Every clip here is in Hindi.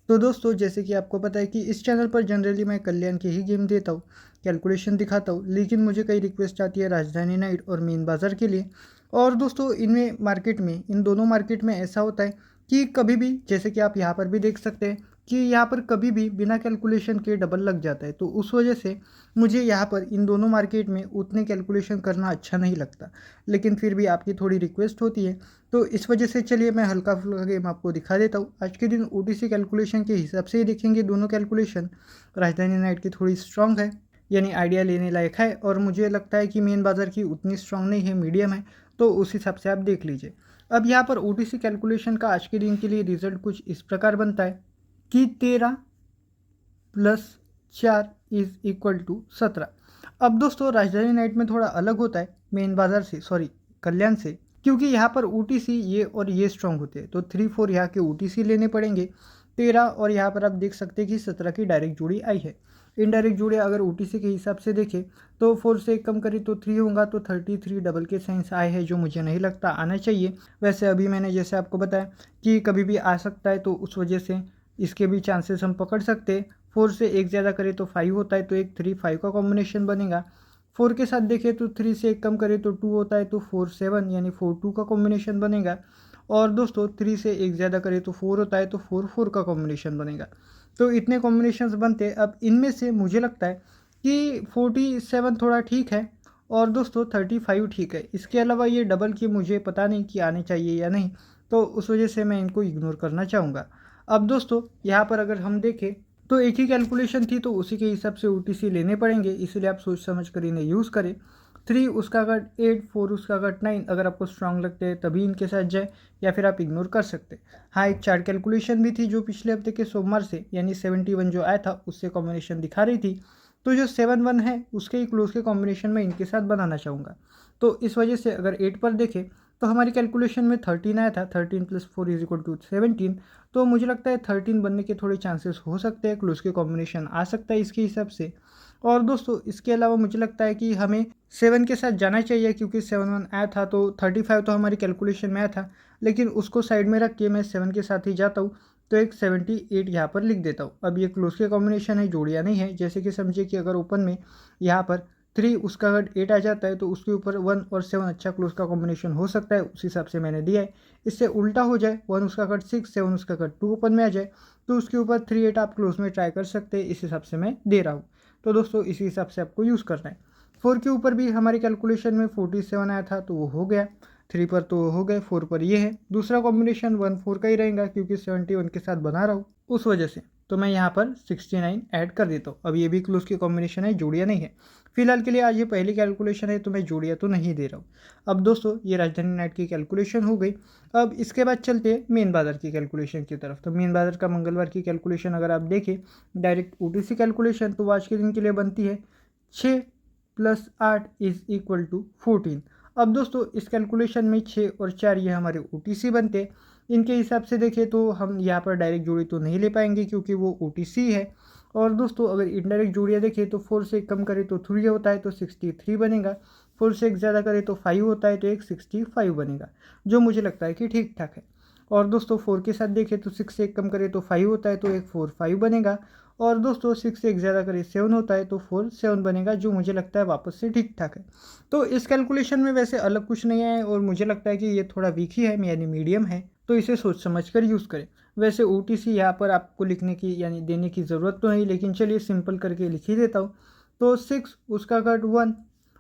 तो दोस्तों जैसे कि आपको पता है कि इस चैनल पर जनरली मैं कल्याण के ही गेम देता हूँ, कैलकुलेशन दिखाता हूँ, लेकिन मुझे कई रिक्वेस्ट आती है राजधानी नाइट और मेन बाज़ार के लिए। और दोस्तों इनमें मार्केट में, इन दोनों मार्केट में ऐसा होता है कि कभी भी, जैसे कि आप यहाँ पर भी देख सकते हैं कि यहाँ पर कभी भी बिना कैलकुलेशन के डबल लग जाता है। तो उस वजह से मुझे यहाँ पर इन दोनों मार्केट में उतने कैलकुलेशन करना अच्छा नहीं लगता, लेकिन फिर भी आपकी थोड़ी रिक्वेस्ट होती है तो इस वजह से चलिए मैं हल्का फुल्का गेम आपको दिखा देता हूँ। आज के दिन ओटीसी कैलकुलेशन के हिसाब से ही देखेंगे दोनों कैलकुलेशन। राजधानी नाइट की थोड़ी स्ट्रांग है, यानी आइडिया लेने लायक है, और मुझे लगता है कि मेन बाज़ार की उतनी स्ट्रांग नहीं है, मीडियम है। तो उस हिसाब से आप देख लीजिए। अब यहाँ पर ओटीसी कैलकुलेशन का आज के दिन के लिए रिजल्ट कुछ इस प्रकार बनता है कि 13+4 = 17। अब दोस्तों राजधानी नाइट में थोड़ा अलग होता है मेन बाज़ार से, सॉरी कल्याण से, क्योंकि यहाँ पर ओटीसी ये और ये स्ट्रांग होते हैं। तो 3 4 यहाँ के ओटीसी लेने पड़ेंगे 13, और यहाँ पर आप देख सकते हैं कि 17 की डायरेक्ट जोड़ी आई है। इनडायरेक्ट जोड़ी अगर ओटीसी के हिसाब से देखें तो 4 से कम करें तो 3 होगा, तो 33 डबल के साइंस आए हैं, जो मुझे नहीं लगता आना चाहिए। वैसे अभी मैंने जैसे आपको बताया कि कभी भी आ सकता है, तो उस वजह से इसके भी चांसेस हम पकड़ सकते हैं। 4 से एक ज़्यादा करें तो 5 होता है, तो एक 3 5 का कॉम्बिनेशन बनेगा। 4 के साथ देखें तो 3 से एक कम करें तो 2 होता है, तो 4 7 यानी 4 2 का कॉम्बिनेशन बनेगा। और दोस्तों 3 से एक ज़्यादा करें तो 4 होता है, तो 4 4 का कॉम्बिनेशन बनेगा। तो इतने कॉम्बिनेशंस बनते हैं। अब इनमें से मुझे लगता है कि 47 थोड़ा ठीक है, और दोस्तों 35 ठीक है। इसके अलावा ये डबल की मुझे पता नहीं कि आने चाहिए या नहीं, तो उस वजह से मैं इनको इग्नोर करना चाहूँगा। अब दोस्तों यहाँ पर अगर हम देखें तो एक ही कैलकुलेशन थी, तो उसी के हिसाब से ओटीसी लेने पड़ेंगे, इसलिए आप सोच समझ कर इन्हें यूज़ करें। 3 उसका कट 8, 4 उसका कट 9, अगर आपको स्ट्रांग लगते हैं तभी इनके साथ जाए, या फिर आप इग्नोर कर सकते। हाँ, एक चार्ट कैलकुलेशन भी थी जो पिछले हफ्ते के सोमवार से, यानी 71 जो आया था उससे कॉम्बिनेशन दिखा रही थी। तो जो 7 1 है उसके ही क्लोज के कॉम्बिनेशन में इनके साथ बनाना चाहूँगा। तो इस वजह से अगर 8 पर देखें तो हमारी कैलकुलेशन में 13 आया था, 13+4 = 17। तो मुझे लगता है 13 बनने के थोड़े चांसेस हो सकते हैं, क्लोज के कॉम्बिनेशन आ सकता है इसके हिसाब से। और दोस्तों इसके अलावा मुझे लगता है कि हमें 7 के साथ जाना चाहिए, क्योंकि 7 1 आया था, तो 35 तो हमारी कैलकुलेशन में आया था, लेकिन उसको साइड में रख के मैं 7 के साथ ही जाता हूँ। तो एक 78 यहाँ पर लिख देता हूँ। अब ये क्लोज के कॉम्बिनेशन है, जोड़ियाँ नहीं है। जैसे कि समझिए कि अगर ओपन में यहाँ पर 3 उसका अगर 8 आ जाता है, तो उसके ऊपर 1 और 7 अच्छा क्लोज का कॉम्बिनेशन हो सकता है, उस हिसाब से मैंने दिया है। इससे उल्टा हो जाए, 1 उसका कट 6, 7 उसका कट 2 ओपन में आ जाए, तो उसके ऊपर 3 8 आप क्लोज में ट्राई कर सकते हैं। इस हिसाब से मैं दे रहा हूँ। तो दोस्तों इसी हिसाब से आपको यूज़ करना है। 4 के ऊपर भी हमारी कैलकुलेशन में 47 आया था, तो वो हो गया। 3 पर तो हो गए, 4 पर ये है। दूसरा कॉम्बिनेशन 1 4 का ही रहेगा, क्योंकि 71 के साथ बना रहा हूँ उस वजह से। तो मैं यहाँ पर 69 ऐड कर देता हूँ। अब ये भी क्लोज की कॉम्बिनेशन है, जोड़ियाँ नहीं है। फिलहाल के लिए आज ये पहली कैलकुलेशन है, तो मैं जोड़ियाँ तो नहीं दे रहा हूँ। अब दोस्तों ये राजधानी नाइट की कैलकुलेशन हो गई। अब इसके बाद चलते हैं मेन बाज़ार की कैलकुलेशन की तरफ। तो मेन बाज़ार का मंगलवार की कैलकुलेशन अगर आप देखें, डायरेक्ट ओटीसी कैलकुलेशन, तो आज के दिन के लिए बनती है 6+8 = 14। अब दोस्तों इस कैलकुलेशन में 6 और 4 ये हमारे ओटीसी बनते हैं। इनके हिसाब से देखें तो हम यहाँ पर डायरेक्ट जोड़ी तो नहीं ले पाएंगे, क्योंकि वो ओटीसी है। और दोस्तों अगर इनडायरेक्ट जोड़ियाँ देखें तो 4 से कम करें तो 3 होता है, तो 63 बनेगा। 4 से एक ज़्यादा करें तो 5 होता है, तो एक 65 बनेगा, जो मुझे लगता है कि ठीक ठाक है। और दोस्तों 4 के साथ देखें तो 6 से एक कम करें तो 5 होता है, तो एक 4 5 बनेगा। और दोस्तों 6 से एक ज़्यादा करें 7 होता है, तो 4 7 बनेगा, जो मुझे लगता है वापस से ठीक ठाक है। तो इस कैलकुलेशन में वैसे अलग कुछ नहीं है, और मुझे लगता है कि ये थोड़ा वीक ही है, यानी मीडियम है, तो इसे सोच समझ कर यूज़ करें। वैसे ओटीसी यहाँ पर आपको लिखने की यानी देने की ज़रूरत तो नहीं, लेकिन चलिए सिंपल करके लिख ही देता हूँ। तो 6 उसका कट 1,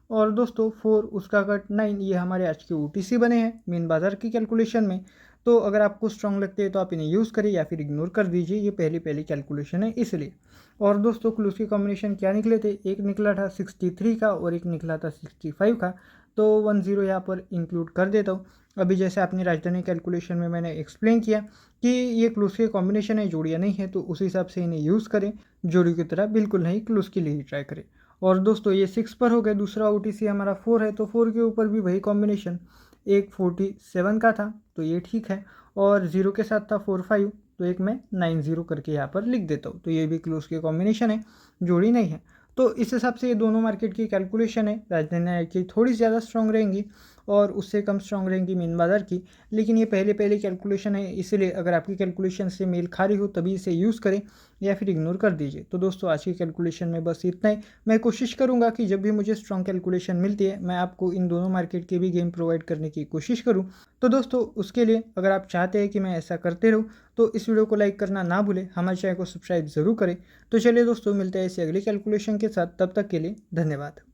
और दोस्तों 4 उसका कट 9, ये हमारे आज के ओटीसी बने हैं मेन बाज़ार की कैलकुलेशन में। तो अगर आपको स्ट्रॉन्ग लगते हैं तो आप इन्हें यूज़ करिए, या फिर इग्नोर कर दीजिए, ये पहली पहली कैलकुलेशन है इसलिए। और दोस्तों क्लूज के कॉम्बिनेशन क्या निकले थे, एक निकला था 63 का और एक निकला था 65 का, तो 10 यहाँ पर इंक्लूड कर देता हूँ। अभी जैसे आपने राजधानी कैलकुलेशन में मैंने एक्सप्लेन किया कि ये क्लूज के कॉम्बिनेशन है, जोड़ियाँ नहीं है, तो उस हिसाब से इन्हें यूज़ करें। जोड़ी की तरह बिल्कुल नहीं, क्लूज के लिए ही ट्राई करें। और दोस्तों ये 6 पर हो गए। दूसरा ओटीसी हमारा 4 है, तो 4 के ऊपर भी वही कॉम्बिनेशन, एक 47 का था, तो ये ठीक है। और 0 के साथ था 4 5, तो एक मैं 90 करके यहाँ पर लिख देता हूँ, तो ये भी क्लोज के कॉम्बिनेशन है, जोड़ी नहीं है। तो इस हिसाब से ये दोनों मार्केट की कैलकुलेशन है। राजधानी की थोड़ी ज़्यादा स्ट्रांग रहेंगी, और उससे कम स्ट्रॉन्ग रहेंगी मेन बाज़ार की। लेकिन ये पहले पहले कैलकुलेशन है, इसलिए अगर आपकी कैलकुलेशन से मेल खा रही हो तभी इसे यूज़ करें या फिर इग्नोर कर दीजिए। तो दोस्तों आज की कैलकुलेशन में बस इतना ही। मैं कोशिश करूंगा कि जब भी मुझे स्ट्रॉन्ग कैलकुलेशन मिलती है मैं आपको इन दोनों मार्केट के भी गेम प्रोवाइड करने की कोशिश करूं। तो दोस्तों उसके लिए अगर आप चाहते हैं कि मैं ऐसा करते रहूं तो इस वीडियो को लाइक करना ना भूलें, हमारे चैनल को सब्सक्राइब ज़रूर करें। तो चलिए दोस्तों मिलते हैं ऐसी अगली कैलकुलेशन के साथ, तब तक के लिए धन्यवाद।